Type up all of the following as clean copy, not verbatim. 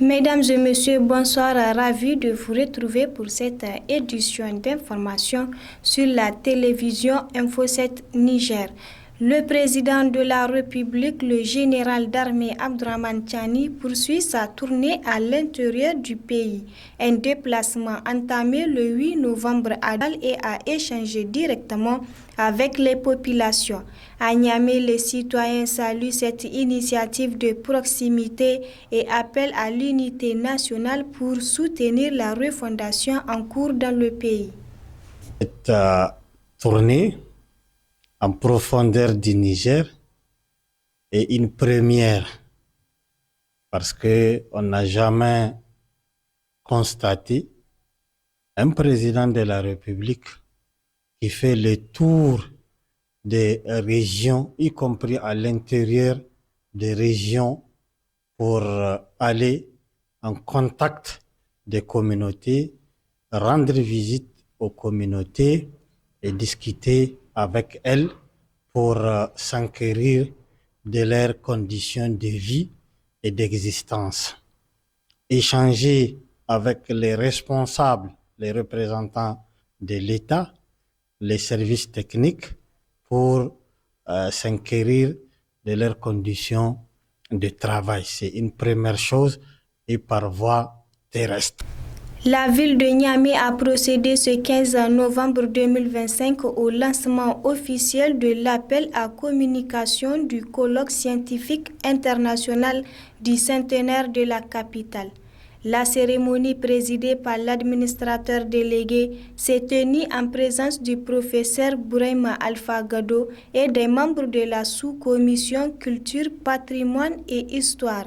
Mesdames et messieurs, bonsoir. Ravi de vous retrouver pour cette édition d'information sur la télévision Info 7 Niger. Le président de la République, le général d'armée Abdourahmane Tiani, poursuit sa tournée à l'intérieur du pays. Un déplacement entamé le 8 novembre à Dal et a échangé directement avec les populations. À Niamey, les citoyens saluent cette initiative de proximité et appellent à l'unité nationale pour soutenir la refondation en cours dans le pays. Cette tournée en profondeur du Niger est une première parce qu'on n'a jamais constaté un président de la République qui fait le tour des régions, y compris à l'intérieur des régions, pour aller en contact des communautés, rendre visite aux communautés et discuter avec elles pour s'enquérir de leurs conditions de vie et d'existence. Échanger avec les responsables, les représentants de l'État, les services techniques pour s'enquérir de leurs conditions de travail. C'est une première chose et par voie terrestre. La ville de Niamey a procédé ce 15 novembre 2025 au lancement officiel de l'appel à communication du colloque scientifique international du centenaire de la capitale. La cérémonie présidée par l'administrateur délégué s'est tenue en présence du professeur Bouraima Alpha Gado et des membres de la sous-commission culture, patrimoine et histoire.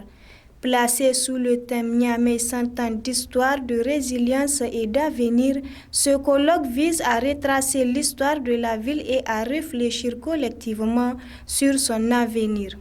Placé sous le thème Niamey 100 ans d'histoire, de résilience et d'avenir, ce colloque vise à retracer l'histoire de la ville et à réfléchir collectivement sur son avenir.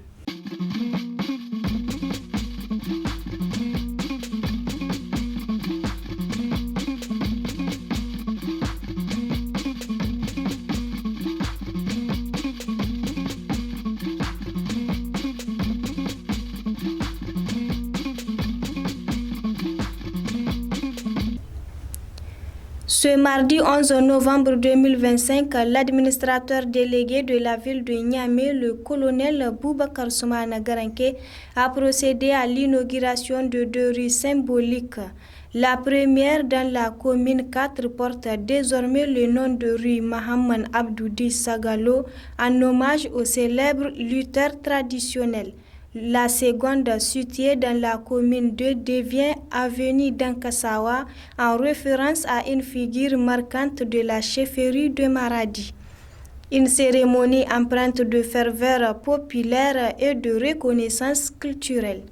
Ce mardi 11 novembre 2025, l'administrateur délégué de la ville de Niamey, le colonel Boubacar Soumana Garanké, a procédé à l'inauguration de deux rues symboliques. La première, dans la commune 4, porte désormais le nom de rue Mahaman Abdoudi Sagalo, en hommage au célèbre lutteur traditionnel. La seconde, située dans la commune 2, devient avenue d'Ankassawa en référence à une figure marquante de la chefferie de Maradi. Une cérémonie empreinte de ferveur populaire et de reconnaissance culturelle.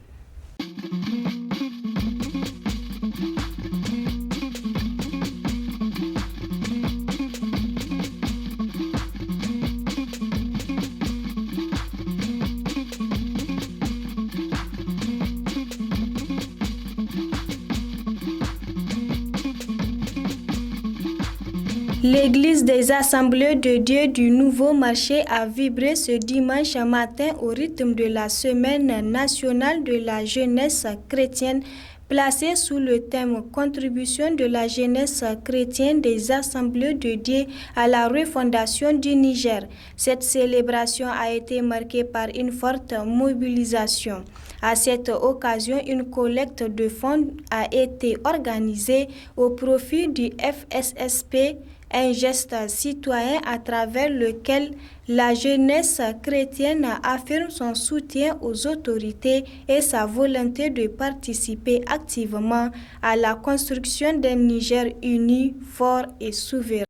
L'église des Assemblées de Dieu du Nouveau Marché a vibré ce dimanche matin au rythme de la Semaine nationale de la jeunesse chrétienne, placée sous le thème Contribution de la jeunesse chrétienne des Assemblées de Dieu à la refondation du Niger. Cette célébration a été marquée par une forte mobilisation. À cette occasion, une collecte de fonds a été organisée au profit du FSSP, un geste citoyen à travers lequel la jeunesse chrétienne affirme son soutien aux autorités et sa volonté de participer activement à la construction d'un Niger uni, fort et souverain.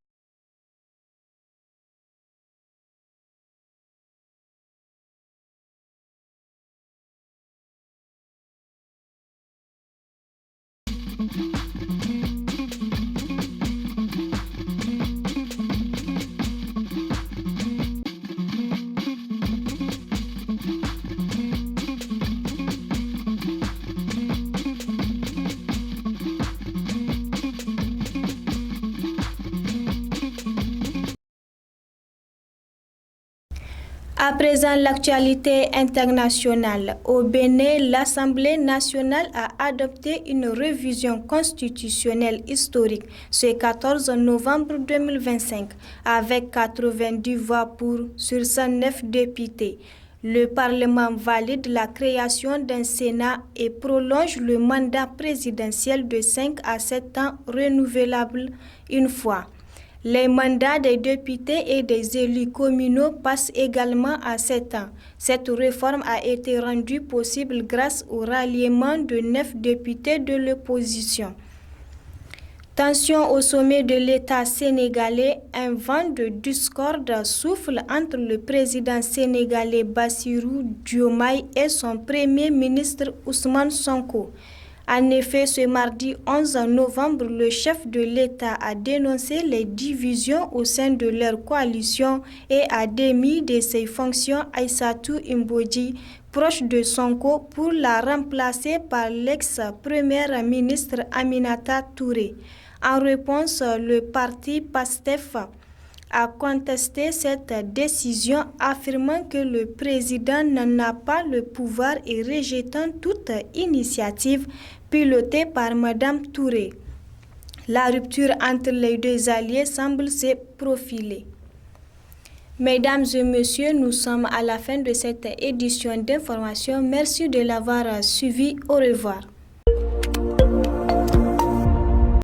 À présent, l'actualité internationale. Au Bénin, l'Assemblée nationale a adopté une révision constitutionnelle historique ce 14 novembre 2025 avec 90 voix pour sur 109 députés. Le Parlement valide la création d'un Sénat et prolonge le mandat présidentiel de 5 à 7 ans renouvelable une fois. Les mandats des députés et des élus communaux passent également à 7 ans. Cette réforme a été rendue possible grâce au ralliement de 9 députés de l'opposition. Tension au sommet de l'État sénégalais, un vent de discorde souffle entre le président sénégalais Bassirou Diomaye et son premier ministre Ousmane Sonko. En effet, ce mardi 11 novembre, le chef de l'État a dénoncé les divisions au sein de leur coalition et a démis de ses fonctions Aïssatou Imbodji, proche de Sonko, pour la remplacer par l'ex-première ministre Aminata Touré. En réponse, le parti PASTEF a contesté cette décision, affirmant que le président n'en a pas le pouvoir et rejetant toute initiative pilotée par Mme Touré. La rupture entre les deux alliés semble se profiler. Mesdames et messieurs, nous sommes à la fin de cette édition d'information. Merci de l'avoir suivi. Au revoir.